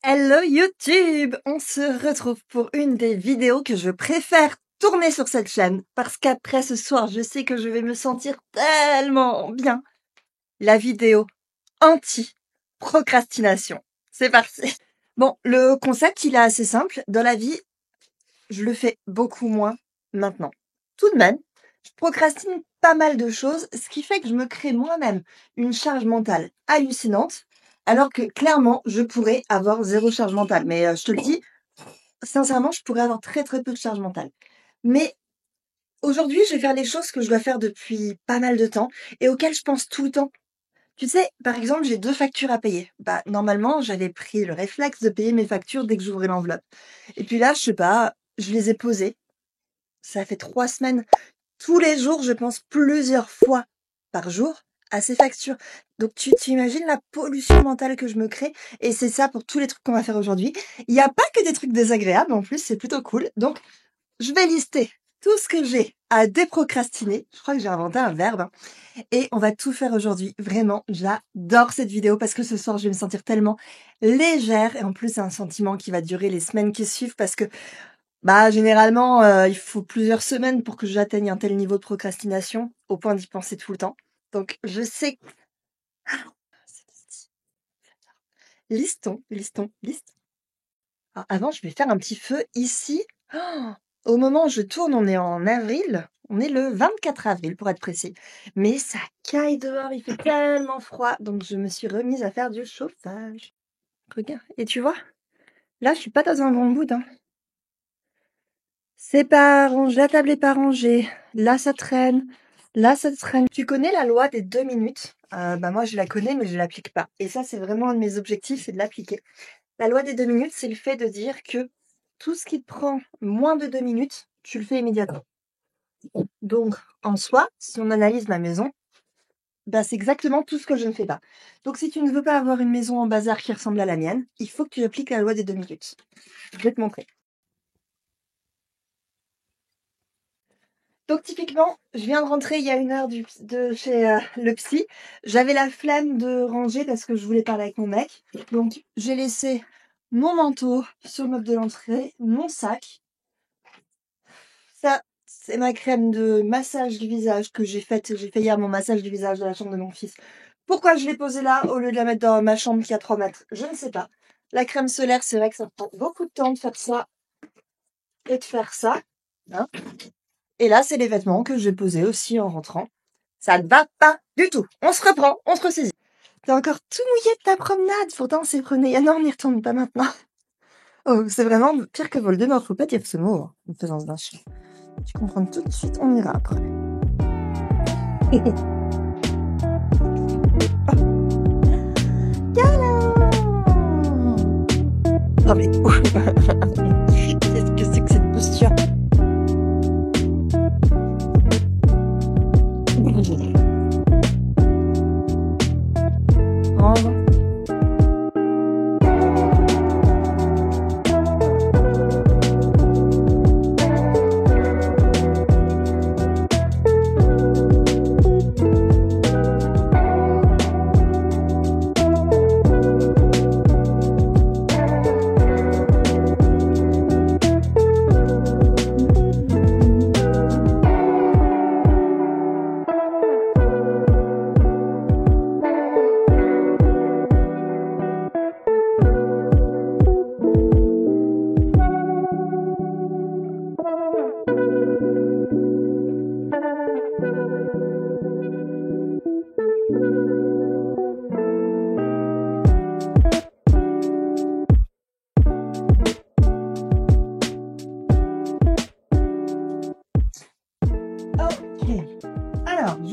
Hello YouTube! On se retrouve pour une des vidéos que je préfère tourner sur cette chaîne parce qu'après ce soir, je sais que je vais me sentir tellement bien. La vidéo anti-procrastination. C'est parti! Bon, le concept, il est assez simple. Dans la vie, je le fais beaucoup moins maintenant. Tout de même, je procrastine pas mal de choses, ce qui fait que je me crée moi-même une charge mentale hallucinante, alors que clairement, je pourrais avoir zéro charge mentale. Mais je te le dis, sincèrement, je pourrais avoir très très peu de charge mentale. Mais aujourd'hui, je vais faire les choses que je dois faire depuis pas mal de temps et auxquelles je pense tout le temps. Tu sais, par exemple, j'ai 2 factures à payer. Bah, normalement, j'avais pris le réflexe de payer mes factures dès que j'ouvrais l'enveloppe. Et puis là, je sais pas, je les ai posées. Ça fait 3 semaines. Tous les jours, je pense plusieurs fois par jour à ces factures. Donc tu imagines la pollution mentale que je me crée et c'est ça pour tous les trucs qu'on va faire aujourd'hui. Il n'y a pas que des trucs désagréables en plus, c'est plutôt cool. Donc je vais lister tout ce que j'ai à déprocrastiner. Je crois que j'ai inventé un verbe, hein. Et on va tout faire aujourd'hui. Vraiment, j'adore cette vidéo parce que ce soir, je vais me sentir tellement légère et en plus, c'est un sentiment qui va durer les semaines qui suivent parce que bah, généralement, il faut plusieurs semaines pour que j'atteigne un tel niveau de procrastination, au point d'y penser tout le temps. Donc je sais que c'est parti. Liste. Alors avant, je vais faire un petit feu ici. Au moment où je tourne, on est en avril. On est le 24 avril pour être précis. Mais ça caille dehors, il fait tellement froid. Donc je me suis remise à faire du chauffage. Regarde. Et tu vois, là, je suis pas dans un bon mood, hein. C'est pas rangé, la table est pas rangée. Là, ça traîne. Là, ça traîne. Tu connais la loi des 2 minutes? Bah moi, je la connais, mais je l'applique pas. Et ça, c'est vraiment un de mes objectifs, c'est de l'appliquer. La loi des 2 minutes, c'est le fait de dire que tout ce qui te prend moins de 2 minutes, tu le fais immédiatement. Donc, en soi, si on analyse ma maison, bah c'est exactement tout ce que je ne fais pas. Donc, si tu ne veux pas avoir une maison en bazar qui ressemble à la mienne, il faut que tu appliques la loi des 2 minutes. Je vais te montrer. Donc typiquement, je viens de rentrer il y a 1 heure de chez le psy. J'avais la flemme de ranger parce que je voulais parler avec mon mec. Donc j'ai laissé mon manteau sur le meuble de l'entrée, mon sac. Ça, c'est ma crème de massage du visage que j'ai faite. J'ai fait hier mon massage du visage dans la chambre de mon fils. Pourquoi je l'ai posée là au lieu de la mettre dans ma chambre qui a 3 mètres? Je ne sais pas. La crème solaire, c'est vrai que ça prend beaucoup de temps de faire ça et de faire ça, hein. Et là, c'est les vêtements que j'ai posés aussi en rentrant. Ça ne va pas du tout. On se reprend, on se ressaisit. T'es encore tout mouillé de ta promenade. Pourtant, c'est promené. Ah non, on n'y retourne pas maintenant. Oh, c'est vraiment pire que Voldemort. Faut pas dire ce mot en me faisant d'un chien. Tu comprends tout de suite, on ira après. Câlin. Non mais, qu'est-ce que c'est que cette posture? Range. Ok. Alors, il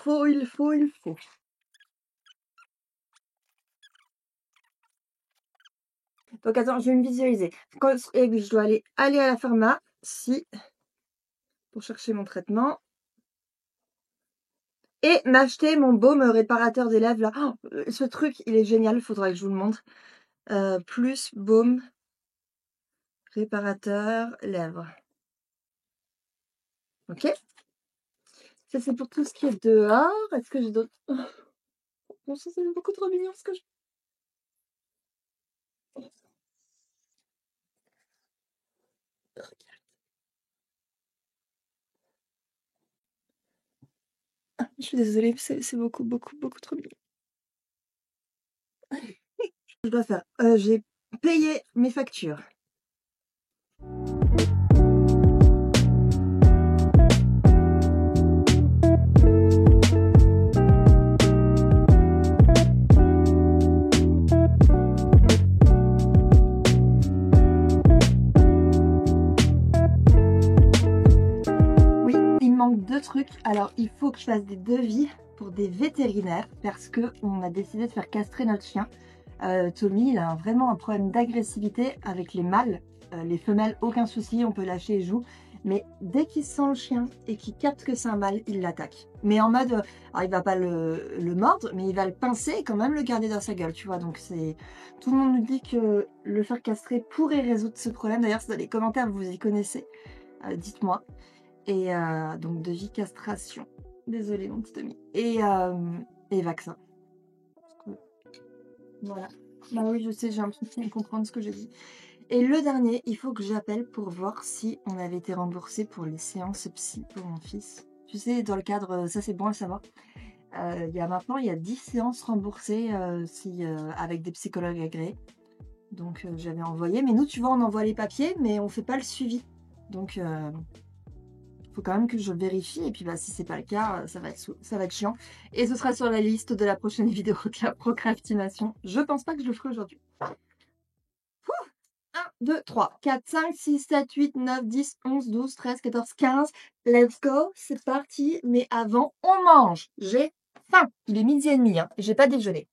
faut. Donc attends, je vais me visualiser. Et oui, je dois aller à la pharmacie pour chercher mon traitement et m'acheter mon baume réparateur des lèvres là. Oh, ce truc, il est génial, il faudra que je vous le montre. Plus baume réparateur lèvres. Ok. Ça c'est pour tout ce qui est dehors. Est-ce que j'ai d'autres? Franchement, c'est beaucoup trop mignon ce que je... Regarde. Je suis désolée, c'est beaucoup, beaucoup, beaucoup trop mignon. Je dois faire. J'ai payé mes factures. Oui, il manque deux trucs. Alors, il faut que je fasse des devis pour des vétérinaires parce que on a décidé de faire castrer notre chien. Tommy, il a vraiment un problème d'agressivité avec les mâles. Les femelles, aucun souci, on peut lâcher les joues. Mais dès qu'il sent le chien et qu'il capte que c'est un mâle, il l'attaque. Mais en mode, alors il va pas le mordre, mais il va le pincer et quand même le garder dans sa gueule, tu vois. Donc c'est, tout le monde nous dit que le faire castrer pourrait résoudre ce problème. D'ailleurs, c'est dans les commentaires, vous y connaissez, dites-moi. Et donc devis castration. Désolée mon petit Tommy. Et vaccin. Voilà. Bah oui, je sais, j'ai un petit à comprendre ce que j'ai dit. Et le dernier, il faut que j'appelle pour voir si on avait été remboursé pour les séances psy pour mon fils. Tu sais, dans le cadre, ça c'est bon à savoir. Il y a 10 séances remboursées avec des psychologues agréés. Donc j'avais envoyé. Mais nous, tu vois, on envoie les papiers, mais on fait pas le suivi. Donc faut quand même que je vérifie. Et puis bah, si c'est pas le cas, ça va être chiant. Et ce sera sur la liste de la prochaine vidéo de la procrastination. Je pense pas que je le ferai aujourd'hui. 1, 2, 3, 4, 5, 6, 7, 8, 9, 10, 11, 12, 13, 14, 15. Let's go, c'est parti. Mais avant, on mange. J'ai faim. Il est 12h30, hein. J'ai pas déjeuné.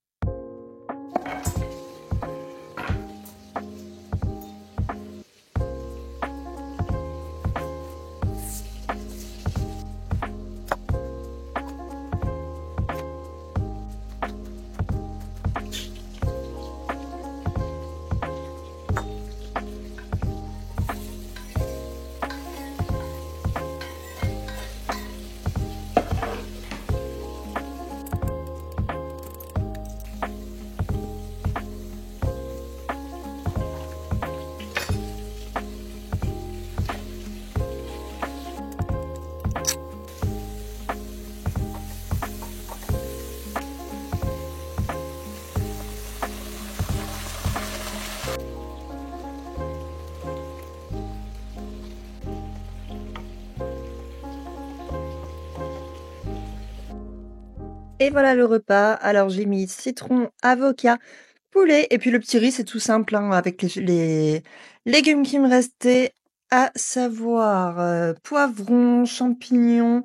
Et voilà le repas. Alors j'ai mis citron, avocat, poulet et puis le petit riz, c'est tout simple hein, avec les légumes qui me restaient, à savoir poivrons, champignons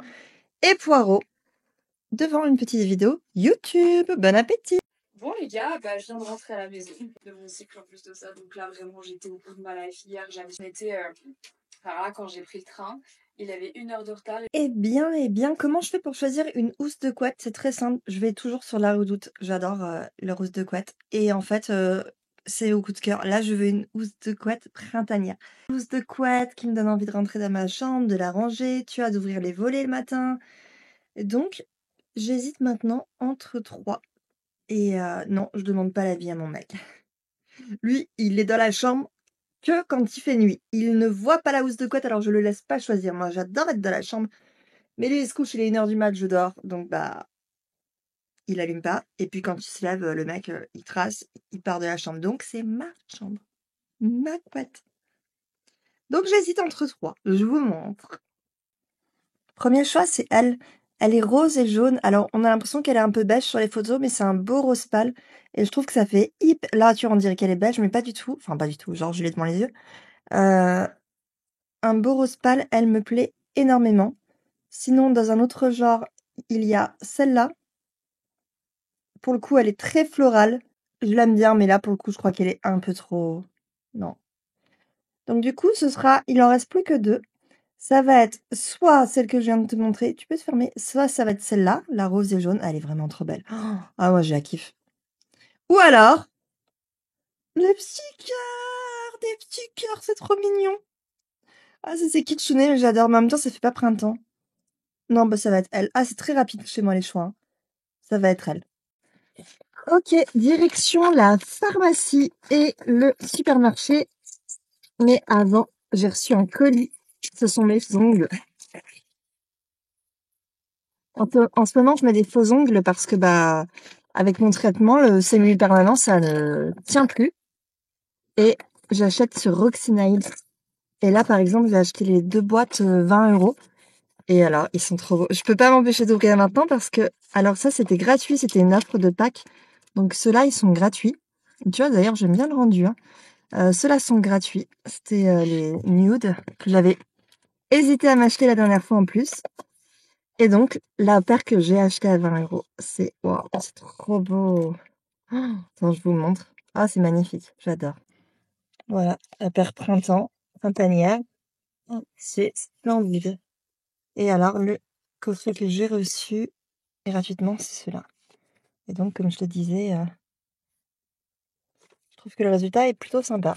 et poireaux, devant une petite vidéo YouTube. Bon appétit! Bon les gars, je viens de rentrer à la maison de mon cycle en plus de ça, donc là vraiment j'étais au bout de ma life hier, j'avais été, là, quand j'ai pris le train, il avait 1 heure de retard. Eh bien, comment je fais pour choisir une housse de couette? C'est très simple, je vais toujours sur la Redoute. J'adore leur housse de couette. Et en fait, c'est au coup de cœur. Là, je veux une housse de couette printanière. Une housse de couette qui me donne envie de rentrer dans ma chambre, de la ranger, tu vois, d'ouvrir les volets le matin. Et donc, j'hésite maintenant entre trois. Et non, je demande pas l'avis à mon mec. Lui, il est dans la chambre que quand il fait nuit. Il ne voit pas la housse de couette, alors je le laisse pas choisir. Moi, j'adore être dans la chambre. Mais lui, il se couche, il est 1h du mat, je dors. Donc, bah, il allume pas. Et puis, quand il se lève, le mec, il trace, il part de la chambre. Donc, c'est ma chambre. Ma couette. Donc, j'hésite entre trois. Je vous montre. Premier choix, c'est elle. Elle est rose et jaune. Alors, on a l'impression qu'elle est un peu beige sur les photos, mais c'est un beau rose pâle. Et je trouve que ça fait hyper... Là, tu vois, on dirait qu'elle est beige, mais pas du tout. Enfin, pas du tout. Genre, je l'ai devant les yeux. Un beau rose pâle, elle me plaît énormément. Sinon, dans un autre genre, il y a celle-là. Pour le coup, elle est très florale. Je l'aime bien, mais là, pour le coup, je crois qu'elle est un peu trop... Non. Donc du coup, il en reste plus que deux. Ça va être soit celle que je viens de te montrer, tu peux te fermer, soit ça va être celle-là, la rose et jaune. Elle est vraiment trop belle. Oh, ah, moi, je la kiffe. Ou alors, des petits cœurs, c'est trop mignon. Ah, c'est kitschouné, mais j'adore. Mais en même temps, ça fait pas printemps. Non, bah ça va être elle. Ah, c'est très rapide chez moi les choix, hein. Ça va être elle. Ok, direction la pharmacie et le supermarché. Mais avant, j'ai reçu un colis. Ce sont mes ongles. En ce moment, je mets des faux ongles parce que, avec mon traitement, le semi-permanent, ça ne tient plus. Et j'achète sur Roxynail. Et là, par exemple, j'ai acheté les 2 boîtes 20 €. Et alors, ils sont trop beaux. Je peux pas m'empêcher d'ouvrir maintenant parce que, alors ça, c'était gratuit, c'était une offre de Pâques. Donc ceux-là, ils sont gratuits. Tu vois, d'ailleurs, j'aime bien le rendu, hein. Ceux-là sont gratuits. C'était les nude que j'avais hésité à m'acheter la dernière fois en plus. Et donc, la paire que j'ai achetée à 20 €, c'est waouh, c'est trop beau. Oh, attends, je vous montre. Ah, c'est magnifique, j'adore. Voilà, la paire printemps, printanière. Oh, c'est splendide. Et alors, le coffret que j'ai reçu gratuitement, c'est celui-là. Et donc, comme je te disais, je trouve que le résultat est plutôt sympa.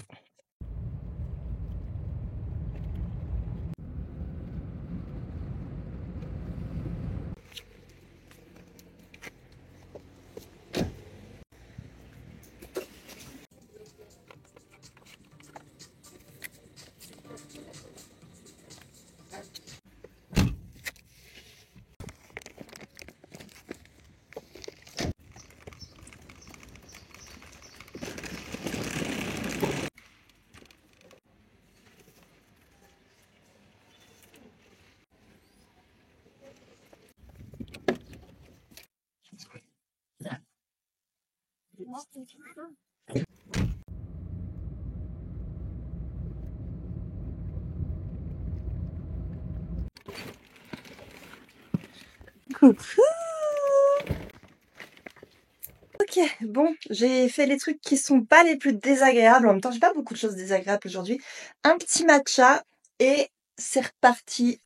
Coucou. Ok, bon, j'ai fait les trucs qui sont pas les plus désagréables. En même temps, j'ai pas beaucoup de choses désagréables aujourd'hui. Un petit matcha et c'est reparti.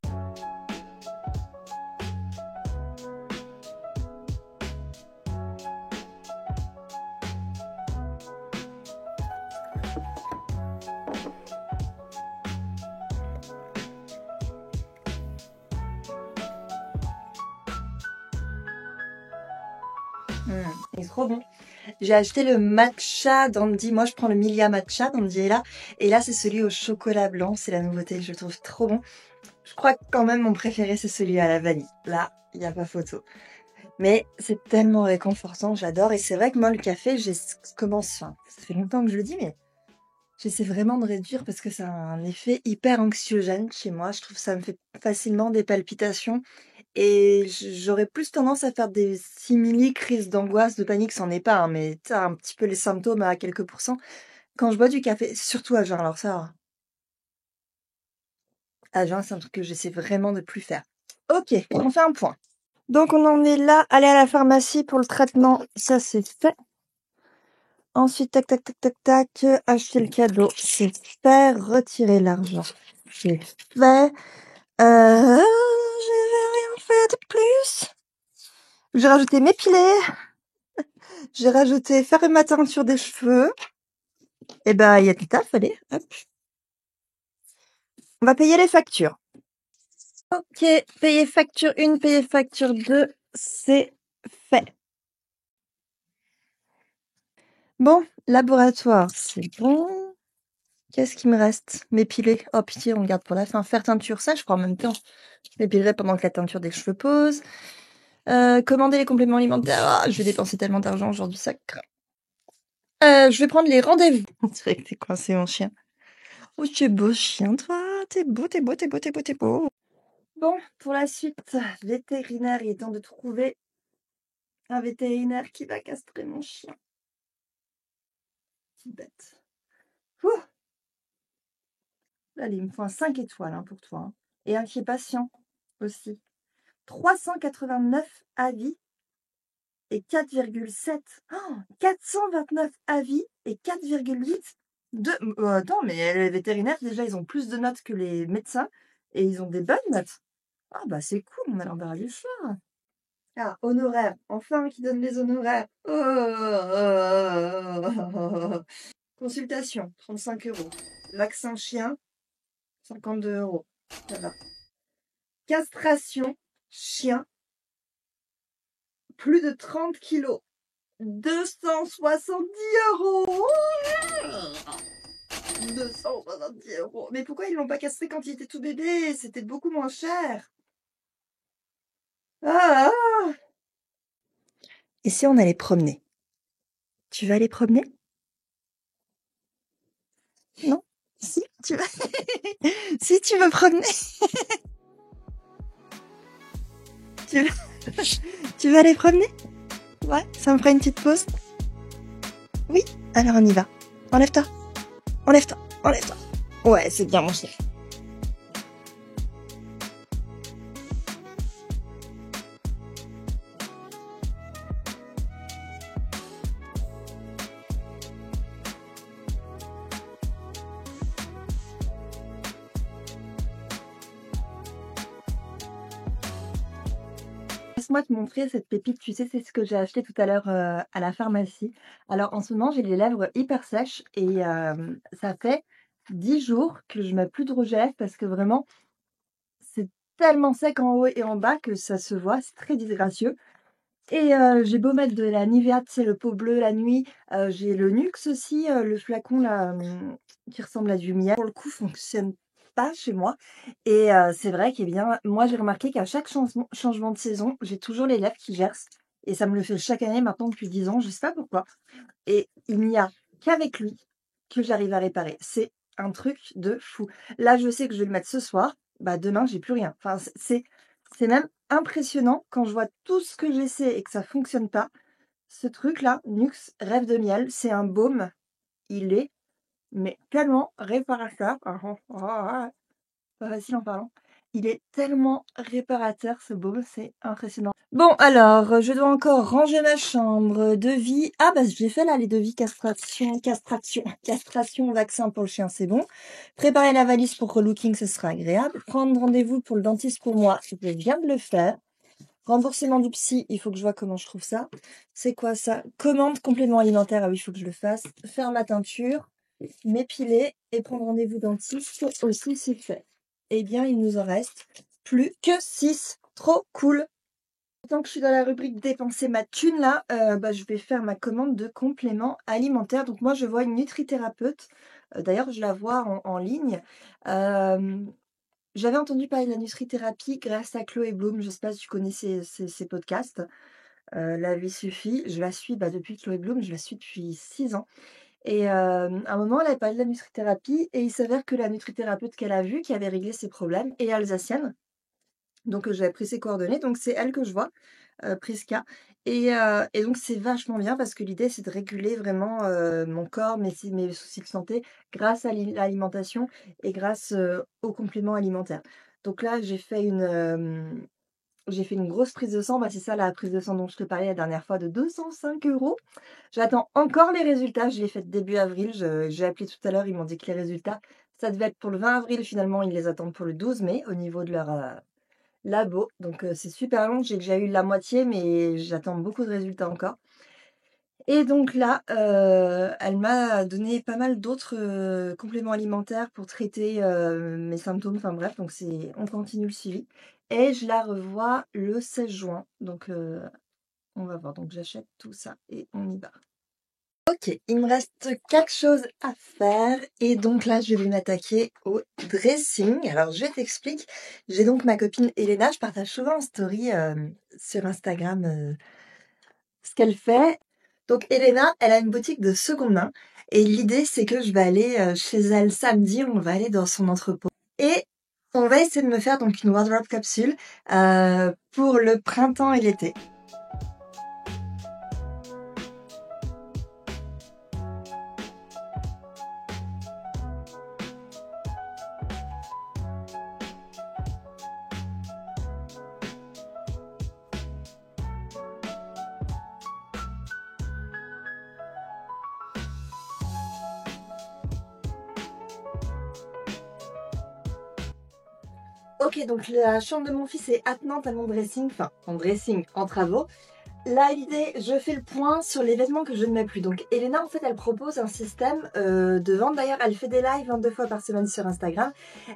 Il est trop bon. J'ai acheté le matcha d'Andy. Moi, je prends le Milia matcha d'Andy est là. Et là, c'est celui au chocolat blanc. C'est la nouveauté. Je le trouve trop bon. Je crois que quand même mon préféré, c'est celui à la vanille. Là, il n'y a pas photo. Mais c'est tellement réconfortant. J'adore. Et c'est vrai que moi, le café, enfin, ça fait longtemps que je le dis, mais j'essaie vraiment de réduire parce que ça a un effet hyper anxiogène chez moi. Je trouve que ça me fait facilement des palpitations. Et j'aurais plus tendance à faire des simili-crises d'angoisse, de panique, c'en est pas, hein, mais tu un petit peu les symptômes à quelques pourcents quand je bois du café, surtout à jeun. Alors ça, à jeun, c'est un truc que j'essaie vraiment de plus faire. Ok, on fait un point. Donc on en est là, aller à la pharmacie pour le traitement, ça c'est fait. Ensuite, tac, tac, tac, tac, tac, acheter le cadeau, c'est fait. Retirer l'argent, c'est fait. J'ai rien fait de plus. J'ai rajouté m'épiler. J'ai rajouté faire ma teinture des cheveux. Et il y a du taf, allez, hop. On va payer les factures. Ok, payer facture 1, payer facture 2, c'est fait. Bon, laboratoire, c'est bon. Qu'est-ce qui me reste? M'épiler. Oh pitié, on le garde pour la fin. Faire teinture, ça, je crois en même temps. Je m'épilerai pendant que la teinture des cheveux pose. Commander les compléments alimentaires. Ah, je vais dépenser tellement d'argent aujourd'hui, ça craint. Je vais prendre les rendez-vous. On dirait que t'es coincé, mon chien. Oh, tu es beau chien, toi. T'es beau, t'es beau, t'es beau, t'es beau, t'es beau. Bon, pour la suite, vétérinaire, il est temps de trouver un vétérinaire qui va castrer mon chien. Petite bête. Ouh. Allez, il me faut un 5 étoiles hein, pour toi. Hein. Et un qui est patient aussi. 389 avis et 4,7. Oh, 429 avis et 4,8 de... attends, mais les vétérinaires, déjà, ils ont plus de notes que les médecins et ils ont des bonnes notes. Ah bah c'est cool, on a l'embarras du choix. Ah, honoraires. Enfin, qui donne les honoraires. Oh. Consultation, 35 €. Vaccin chien, 52 €. Voilà. Castration chien, plus de 30 kilos. 270 €. 270 €. Mais pourquoi ils l'ont pas cassé quand il était tout bébé? C'était beaucoup moins cher. Ah, ah. Et si on allait promener? Tu vas aller promener? Non? Si, tu vas. Si tu veux promener. Tu vas... tu vas aller promener? Ouais, ça me fera une petite pause. Oui, alors on y va. Enlève-toi. Enlève-toi. Enlève-toi. Ouais, c'est bien mon chien. Laisse-moi te montrer cette pépite, tu sais, c'est ce que j'ai acheté tout à l'heure à la pharmacie. Alors en ce moment, j'ai les lèvres hyper sèches et ça fait 10 jours que je mets plus de rouge à lèvres parce que vraiment, c'est tellement sec en haut et en bas que ça se voit, c'est très disgracieux. Et j'ai beau mettre de la Nivea, tu sais, le pot bleu la nuit, j'ai le Nuxe aussi, le flacon là, qui ressemble à du miel. Pour le coup, fonctionne pas chez moi et c'est vrai qu'eh bien, moi j'ai remarqué qu'à chaque changement de saison, j'ai toujours les lèvres qui gercent et ça me le fait chaque année maintenant depuis 10 ans, je sais pas pourquoi et il n'y a qu'avec lui que j'arrive à réparer. C'est un truc de fou. Là, je sais que je vais le mettre ce soir, bah demain, j'ai plus rien. Enfin, c'est même impressionnant quand je vois tout ce que j'essaie et que ça fonctionne pas. Ce truc-là, Nuxe Rêve de Miel, c'est un baume. Il est, mais tellement réparateur. Pas facile en parlant. Il est tellement réparateur ce baume, c'est impressionnant. Bon alors, je dois encore ranger ma chambre, devis. Ah bah j'ai fait là les devis castration, vaccin pour le chien, c'est bon. Préparer la valise pour relooking, ce sera agréable. Prendre rendez-vous pour le dentiste pour moi, je viens de le faire. Remboursement du psy, il faut que je vois comment je trouve ça. C'est quoi ça? Commande complément alimentaire, ah oui, il faut que je le fasse. Faire ma teinture, m'épiler et prendre rendez-vous dentiste aussi, c'est fait. Eh bien, il nous en reste plus que 6. Trop cool. Tant que je suis dans la rubrique dépenser ma thune là, bah, je vais faire ma commande de compléments alimentaires. Donc moi, je vois une nutrithérapeute. D'ailleurs, je la vois en ligne. J'avais entendu parler de la nutrithérapie grâce à Chloé Bloom. Je ne sais pas si tu connais ses podcasts. La vie suffit. Je la suis depuis Chloé Bloom. Je la suis depuis 6 ans. Et à un moment, elle avait parlé de la nutrithérapie et il s'avère que la nutrithérapeute qu'elle a vue, qui avait réglé ses problèmes, est alsacienne. Donc j'avais pris ses coordonnées, donc c'est elle que je vois, Priska. Et donc c'est vachement bien parce que l'idée, c'est de réguler vraiment mon corps, mes soucis de santé grâce à l'alimentation et grâce aux compléments alimentaires. Donc là, j'ai fait une grosse prise de sang. Bah, c'est ça la prise de sang dont je te parlais la dernière fois, de 205 €. J'attends encore les résultats. Je l'ai faite début avril. J'ai appelé tout à l'heure. Ils m'ont dit que les résultats, ça devait être pour le 20 avril. Finalement, ils les attendent pour le 12 mai au niveau de leur labo. Donc, c'est super long. J'ai déjà eu la moitié, mais j'attends beaucoup de résultats encore. Et donc là, elle m'a donné pas mal d'autres compléments alimentaires pour traiter mes symptômes. Enfin bref, donc on continue le suivi. Et je la revois le 16 juin. Donc on va voir. Donc j'achète tout ça et on y va. Ok, il me reste quelque chose à faire. Et donc là, je vais m'attaquer au dressing. Alors je t'explique. J'ai donc ma copine Elena. Je partage souvent en story sur Instagram ce qu'elle fait. Donc Elena, elle a une boutique de seconde main et l'idée c'est que je vais aller chez elle samedi, on va aller dans son entrepôt et on va essayer de me faire donc une wardrobe capsule pour le printemps et l'été. Ok, donc la chambre de mon fils est attenante à mon dressing, enfin en dressing, en travaux. Là, l'idée, je fais le point sur les vêtements que je ne mets plus. Donc, Elena, en fait, elle propose un système de vente. D'ailleurs, elle fait des lives 22 fois par semaine sur Instagram.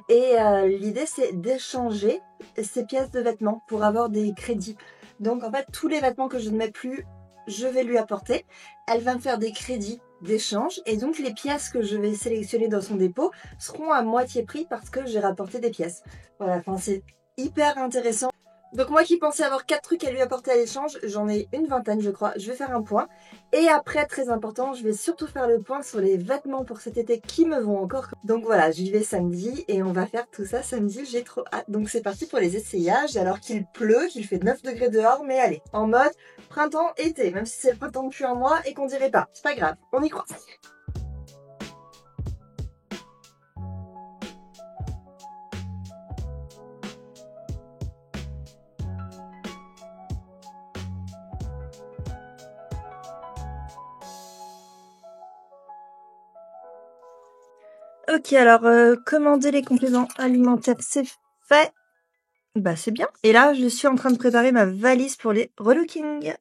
Et l'idée, c'est d'échanger ces pièces de vêtements pour avoir des crédits. Donc, en fait, tous les vêtements que je ne mets plus, je vais lui apporter. Elle va me faire des crédits d'échange et donc les pièces que je vais sélectionner dans son dépôt seront à moitié prix parce que j'ai rapporté des pièces. Voilà, enfin c'est hyper intéressant. Donc moi qui pensais avoir 4 trucs à lui apporter à l'échange, j'en ai une vingtaine je crois. Je vais faire un point. Et après, très important, je vais surtout faire le point sur les vêtements pour cet été qui me vont encore. Donc voilà, j'y vais samedi et on va faire tout ça samedi, j'ai trop hâte. Donc c'est parti pour les essayages alors qu'il pleut, qu'il fait 9 degrés dehors, mais allez, en mode printemps-été, même si c'est le printemps depuis un mois et qu'on dirait pas. C'est pas grave, on y croit. Ok, alors commander les compléments alimentaires, c'est fait. Bah c'est bien. Et là, je suis en train de préparer ma valise pour les relookings.